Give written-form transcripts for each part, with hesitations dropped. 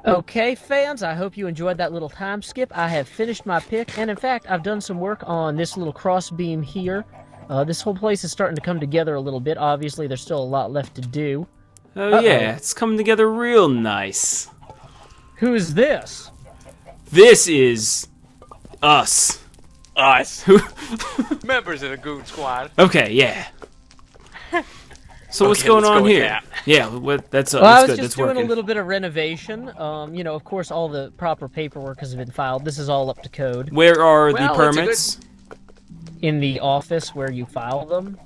Okay, fans, I hope you enjoyed that little time skip. I have finished my pick, and in fact, I've done some work on this little cross beam here. This whole place is starting to come together a little bit. Obviously, there's still a lot left to do. Oh Uh-oh. yeah, it's coming together real nice. Who is this? This is us. Us. Members of the Goon Squad. Okay, yeah. So what's Okay, going let's go on with here? that. Yeah, that's Well, I that's was good. just That's doing working. a little bit of renovation. You know, of course, all the proper paperwork has been filed. This is all up to code. Where are the Well, permits? In the office where you file them.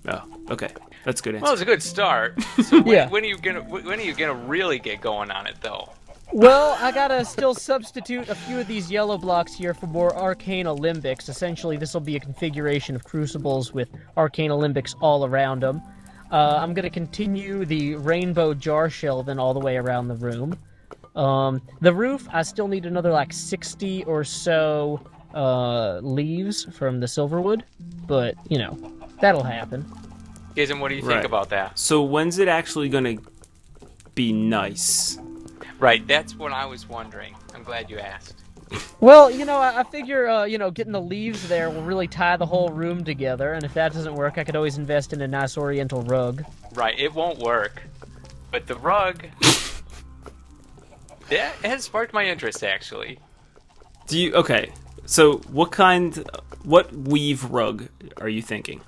Oh, okay. That's a good answer. Well, it's a good start. So Yeah. when are you gonna really get going on it though? Well, I gotta still substitute a few of these yellow blocks here for more arcane alembics. Essentially, this will be a configuration of crucibles with arcane alembics all around them. I'm gonna continue the rainbow jar shelving all the way around the room. The roof, I still need another like 60 or so leaves from the silverwood, but you know, that'll happen. Gizem, what do you think Right. about that? So when's it actually gonna be nice? Right, that's what I was wondering. I'm glad you asked. Well, you know, I figure, you know, getting the leaves there will really tie the whole room together, and if that doesn't work, I could always invest in a nice oriental rug. Right, it won't work. But the rug, that has sparked my interest, actually. Okay, so what weave rug are you thinking?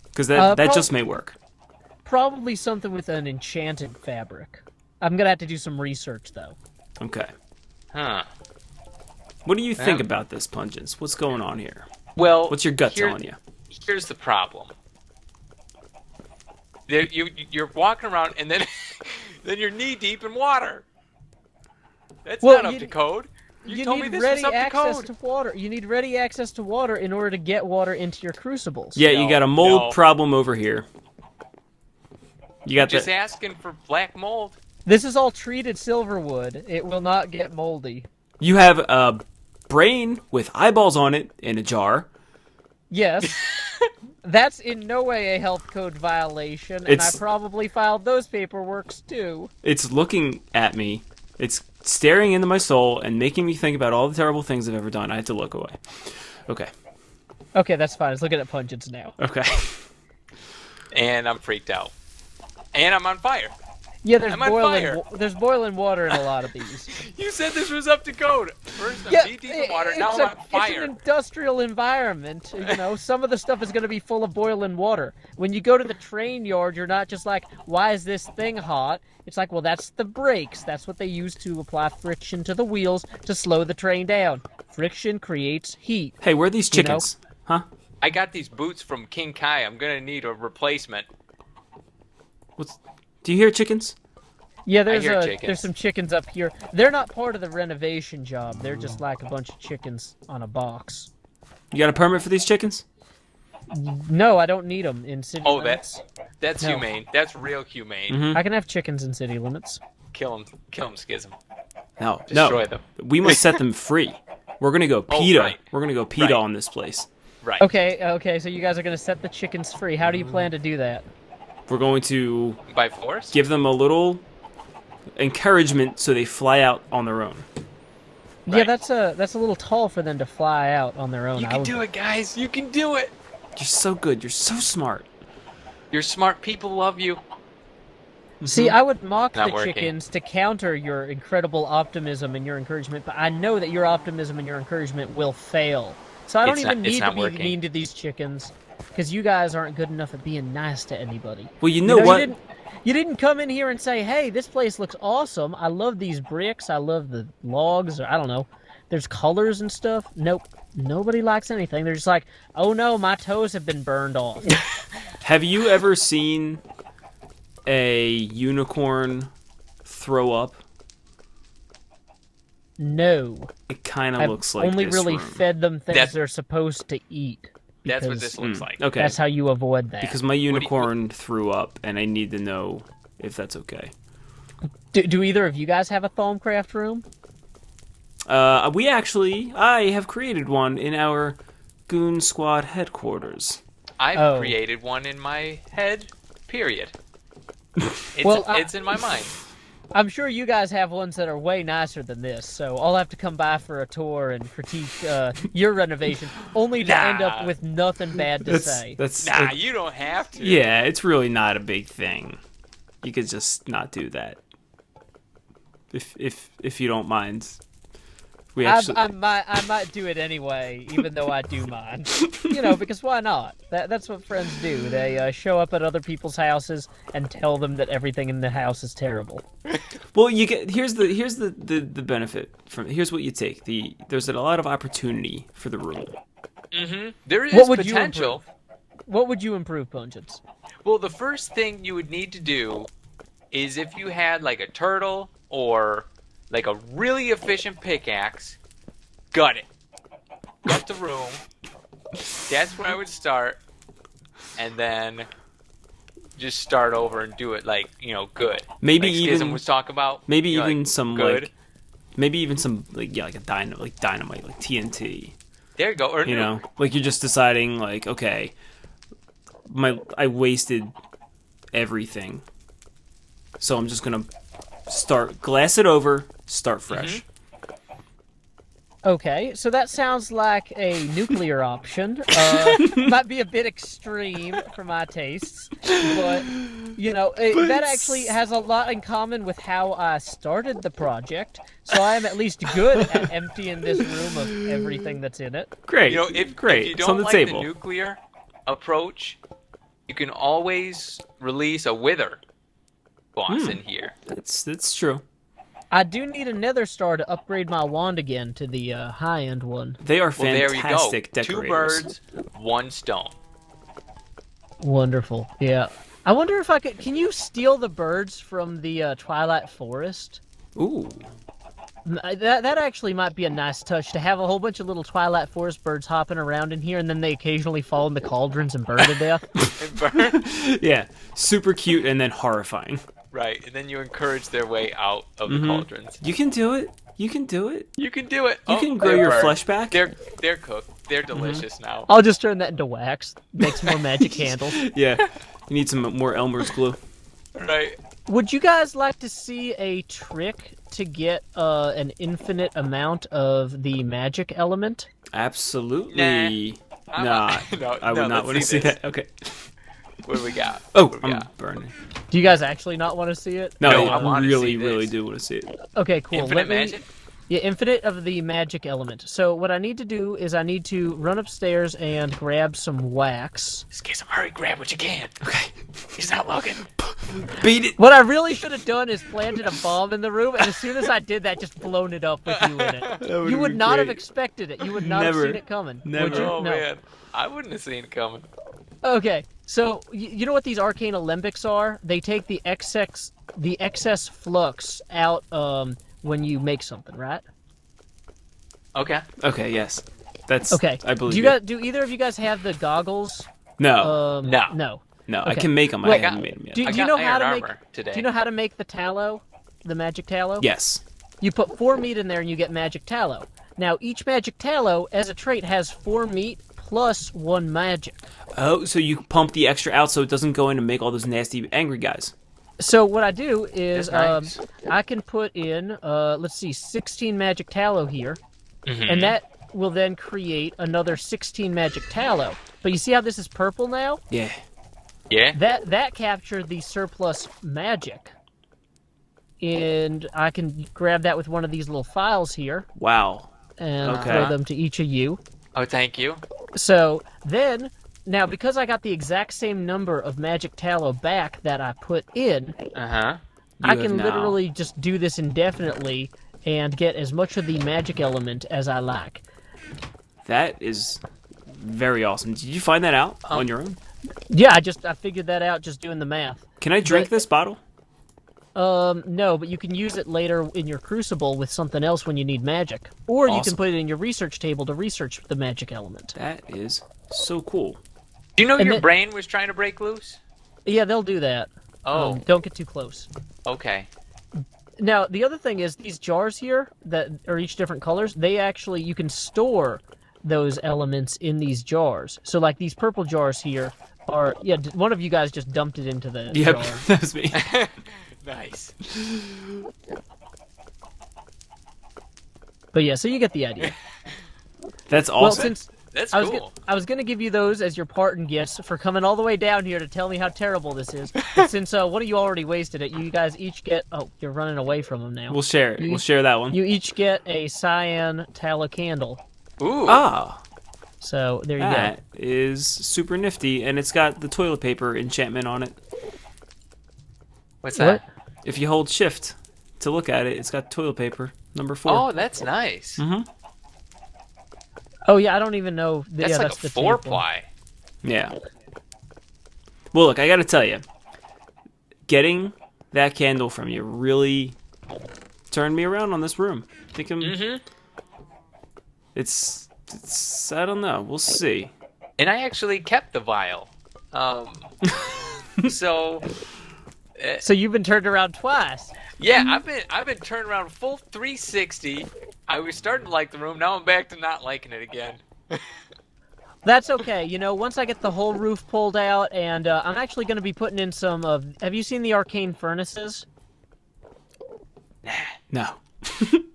Because that just may work. Probably something with an enchanted fabric. I'm gonna have to do some research, though. Okay. Huh. What do you think about this, Pungence? What's going on here? Well, What's your gut telling you? Here's the problem. You're walking around, and then then you're knee deep in water. That's Well, not up to code. You told me need this ready was up to access code. to water. You need ready access to water in order to get water into your crucibles. Yeah, you No, got a mold no. problem over here. You got Just the asking for black mold. This is all treated silverwood. It will not get moldy. You have a brain with eyeballs on it in a jar. Yes. That's in no way a health code violation, and I It's- probably filed those paperworks too. It's looking at me. It's staring into my soul and making me think about all the terrible things I've ever done. I have to look away. Okay. Okay, that's fine. Let's look at Pungence now. Okay. And I'm freaked out. And I'm on fire. Yeah, there's I'm on fire. there's boiling water in a lot of these. You said this was up to code. First, I'm knee deep in water. Now I'm on It's fire. an industrial environment. You know, some of the stuff is going to be full of boiling water. When you go to the train yard, you're not just like, why is this thing hot? It's like, well, that's the brakes. That's what they use to apply friction to the wheels to slow the train down. Friction creates heat. Hey, where are these You know? chickens? Huh? I got these boots from King Kai. I'm gonna need a replacement. Do you hear chickens? Yeah, hear chickens. there's some chickens up here. They're not part of the renovation job. They're just like a bunch of chickens on a box. You got a permit for these chickens? No, I don't need them in city Oh, limits. that's No. humane. That's real humane. Mhm. I can have chickens in city limits. Kill them, Schism. No. Destroy them. We must set them free. We're gonna go PETA. right. We're gonna go PETA Right. on this place. Right. Okay, so you guys are going to set the chickens free. How do you plan to do that? We're going to By force? give them a little encouragement so they fly out on their own. Yeah, Right. that's a little tall for them to fly out on their own. You can do it, guys. You can do it. You're so good. You're so smart. You're smart. People love you. See, I would mock Not the working. chickens to counter your incredible optimism and your encouragement, but I know that your optimism and your encouragement will fail. So I don't It's even not- it's need to not be working. mean to these chickens, because you guys aren't good enough at being nice to anybody. Well, you know what? You didn't come in here and say, hey, this place looks awesome. I love these bricks. I love the logs. Or I don't know. There's colors and stuff. Nope. Nobody likes anything. They're just like, oh no, my toes have been burned off. Have you ever seen a unicorn throw up? No. It kind of I've looks like only this really room. fed them things That's- they're supposed to eat. That's what because this looks like. Okay. That's how you avoid that. Because my unicorn threw up, and I need to know if that's okay. Do either of you guys have a Thaumcraft room? I have created one in our Goon Squad headquarters. I've Oh. created one in my head. Period. Well, It's in my mind. I'm sure you guys have ones that are way nicer than this, so I'll have to come by for a tour and critique your renovation, only to end up with nothing bad to say. Nah, you don't have to. Yeah, it's really not a big thing. You could just not do that. If you don't mind. I might do it anyway, even though I do mind. You know, because why not? That's what friends do. They show up at other people's houses and tell them that everything in the house is terrible. Well, here's the benefit from here's what you take. There's a lot of opportunity for the room. Mm-hmm. There is potential. What would you improve, Pungence? Well, the first thing you would need to do is if you had like a turtle or like a really efficient pickaxe, gut it. Gut the room. That's where I would start. And then just start over and do it like, good. Maybe like even Skyzm was talking about. Maybe even like, some good. like a dynamite, like TNT. There you go. Or like you're just deciding like, okay, I wasted everything. So I'm just going to glass it over, start fresh. Mm-hmm. Okay, so that sounds like a nuclear option. Might be a bit extreme for my tastes, but that actually has a lot in common with how I started the project. So I am at least good at emptying this room of everything that's in it. Great, if you it's on don't the like table. The nuclear approach, you can always release a wither boss in here. That's true. I do need a nether star to upgrade my wand again to the high-end one. They are fantastic there you go. decorators. 2 birds, 1 stone. Wonderful. Yeah. I wonder if I could... Can you steal the birds from the Twilight Forest? Ooh. That actually might be a nice touch, to have a whole bunch of little Twilight Forest birds hopping around in here, and then they occasionally fall in the cauldrons and burn to death. Yeah. Super cute and then horrifying. Right, and then you encourage their way out of the cauldrons. You can do it. You can do it. You can do it. You can grow your flesh back. They're cooked. They're delicious now. I'll just turn that into wax. Make some more magic candles. Yeah. You need some more Elmer's glue. Right. Would you guys like to see a trick to get an infinite amount of the magic element? Absolutely. Nah. I would not want to see that. Okay. What do we got? I'm burning. Do you guys actually not want to see it? No, I I really do want to see it. Okay, cool. Infinite magic? Yeah, infinite of the magic element. So what I need to do is I need to run upstairs and grab some wax. Skyzm, hurry, grab what you can. Okay. He's not looking. Beat it. What I really should have done is planted a bomb in the room, and as soon as I did that, just blown it up with you in it. You would not have expected it. You would not have seen it coming. Never. Would you? Oh, No. man. I wouldn't have seen it coming. Okay, so you know what these arcane alembics are? They take the excess flux out when you make something, right? Okay. Okay, yes. That's Okay. I believe Do either of you guys have the goggles? No. No. No, Okay. I can make them. Wait, I haven't made them yet. Do I you got know how to iron make? armor today. Do you know how to make the tallow, the magic tallow? Yes. You put 4 meat in there and you get magic tallow. Now each magic tallow, as a trait, has 4 meat plus 1 magic. Oh, so you pump the extra out so it doesn't go in and make all those nasty, angry guys. So what I do is That's nice. I can put in, let's see, 16 magic tallow here, Mhm. and that will then create another 16 magic tallow. But you see how this is purple now? Yeah. Yeah? That captured the surplus magic. And I can grab that with one of these little files here Wow. and Okay. throw them to each of you. Oh, thank you. So then, now because I got the exact same number of magic tallow back that I put in, Uh-huh. I You can have now- literally just do this indefinitely and get as much of the magic element as I like. That is very awesome. Did you find that out on your own? Yeah, I figured that out just doing the math. Can I drink this bottle? No, but you can use it later in your crucible with something else when you need magic. Or you can Awesome. put it in your research table to research the magic element. That is so cool. Do you know And your then- brain was trying to break loose? Yeah, they'll do that. Oh, Don't get too close. okay. Now, the other thing is these jars here that are each different colors, they actually, you can store those elements in these jars. So like these purple jars here are, yeah, one of you guys just dumped it into the Yep, jar. that was me. Nice. But yeah, so you get the idea. That's Well, awesome. since That's I was cool. I was gonna give you those as your parting gifts for coming all the way down here to tell me how terrible this is. But since one of you already wasted it, you guys each get. Oh, you're running away from them now. We'll share it. You- We'll share that one. You each get a cyan tallow candle. Ooh. Ah, So there you that is super nifty, and it's got the toilet paper enchantment on it. What's go. that? If you hold shift to look at it, it's got toilet paper number 4. Oh, that's nice. Mm-hmm. Oh yeah, I don't even know. That's yeah, like that's a the 4 tape one. ply. Yeah. Well, look, I gotta tell you, getting that candle from you really turned me around on this room. I think I'm. Mm-hmm. It's. I don't know. We'll see. And I actually kept the vial. So So you've been turned around twice. yeah, I've been turned around full 360. I was starting to like the room. Now I'm back to not liking it again. That's okay. You know, once I get the whole roof pulled out, and I'm actually going to be putting in some of. Have you seen the arcane furnaces? No.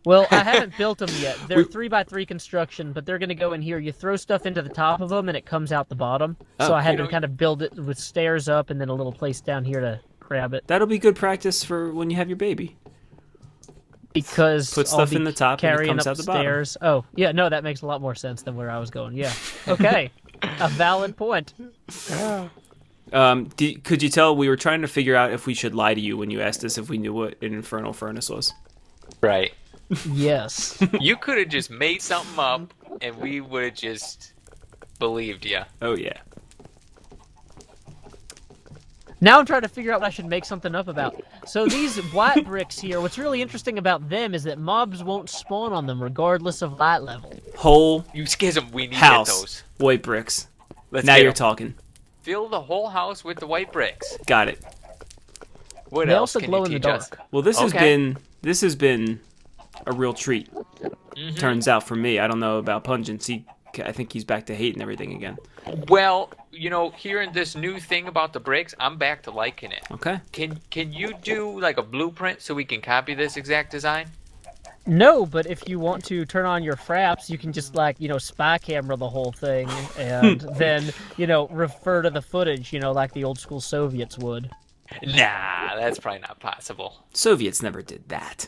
Well, I haven't built them yet. They're 3x3 construction, but they're going to go in here. You throw stuff into the top of them, and it comes out the bottom. So Oh, I had cool. to kind of build it with stairs up, and then a little place down here to grab it. That'll be good practice for when you have your baby. Because Put I'll stuff be in the top and it carrying comes out the bottom. upstairs. Oh, yeah, no, that makes a lot more sense than where I was going. Yeah. Okay. A valid point. Could you tell we were trying to figure out if we should lie to you when you asked us if we knew what an infernal furnace was? Right. Yes. You could have just made something up, and we would have just believed you. Oh yeah. Now I'm trying to figure out what I should make something up about. So these white bricks here, what's really interesting about them is that mobs won't spawn on them regardless of light level. Whole You schism. We need to get house, those. white bricks. Let's Now get you're 'em. talking. Fill the whole house with the white bricks. Got it. What They else also can glow you in the teach us? dark. Well, this Okay. has been a real treat. Mhm. Turns out for me, I don't know about Pungence. I think he's back to hating everything again. Well, you know, hearing this new thing about the bricks, I'm back to liking it. Okay. Can you do like a blueprint so we can copy this exact design? No, but if you want to turn on your fraps, you can just spy camera the whole thing and then, refer to the footage, like the old school Soviets would. Nah, that's probably not possible. Soviets never did that.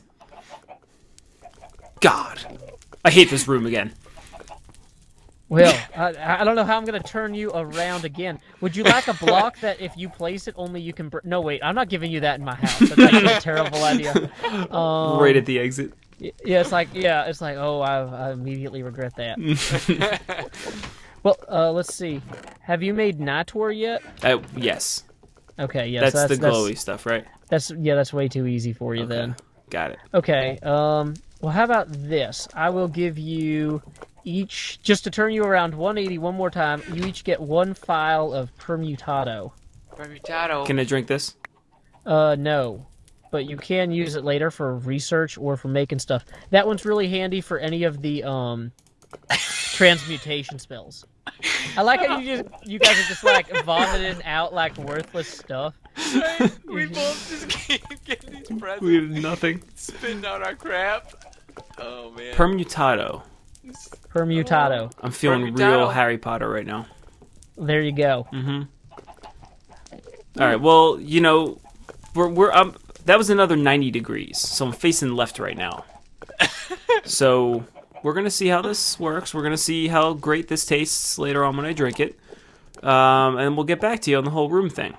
God, I hate this room again. Well, I don't know how I'm going to turn you around again. Would you like a block that if you place it, only you can... No, wait, I'm not giving you that in my house. That's actually a terrible idea. Right at the exit. Yeah, it's like, oh, I immediately regret that. Well, let's see. Have you made Nitor yet? Yes. Okay, yes. That's the glowy stuff, right? That's way too easy for you then. Got it. Okay, well, how about this? I will give you each, just to turn you around 180 one more time, you each get one file of Permutado. Permutado. Can I drink this? No. But you can use it later for research or for making stuff. That one's really handy for any of the, transmutation spells. I like how you guys are just, vomiting out, worthless stuff. We both just keep getting these presents. We have nothing. Spitting out our crap. Oh, man. Permutado. Permutado. I'm feeling real Permutado. Harry Potter right now. There you go. Mm-hmm. All right. Well, that was another 90 degrees, so I'm facing left right now. So we're gonna see how this works. We're gonna see how great this tastes later on when I drink it, and we'll get back to you on the whole room thing.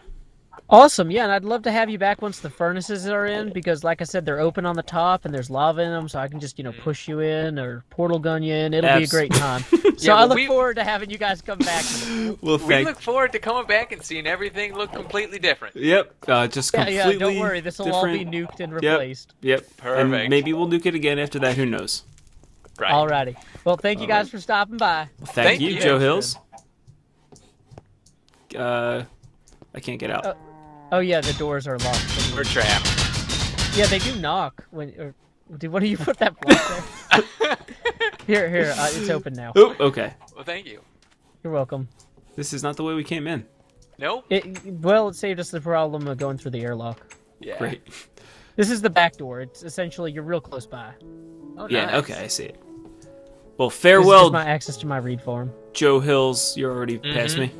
Awesome, yeah, and I'd love to have you back once the furnaces are in, because like I said, they're open on the top, and there's lava in them, so I can just, push you in, or portal gun you in. It'll be a great time. So I look forward to having you guys come back. Well, We look forward to coming back and seeing everything look completely different. Yep, just completely Yeah, don't worry, this will all be different. nuked and replaced. Yep, Perfect. and maybe we'll nuke it again after that, who knows. Right. Alrighty. Well, thank you guys for stopping by. Thank you, you. Joe Hills. I can't get out. Oh yeah, the doors are locked. We're trapped. Yeah, they do knock. What do you put that block there? Here, it's open now. Oh, okay. Well, thank you. You're welcome. This is not the way we came in. Nope. It saved us the problem of going through the airlock. Yeah. Great. This is the back door. It's essentially you're real close by. Oh, Yeah, nice. okay, I see it. Well, This is farewell, just my access to my read farm. Joe Hills. You're already past me.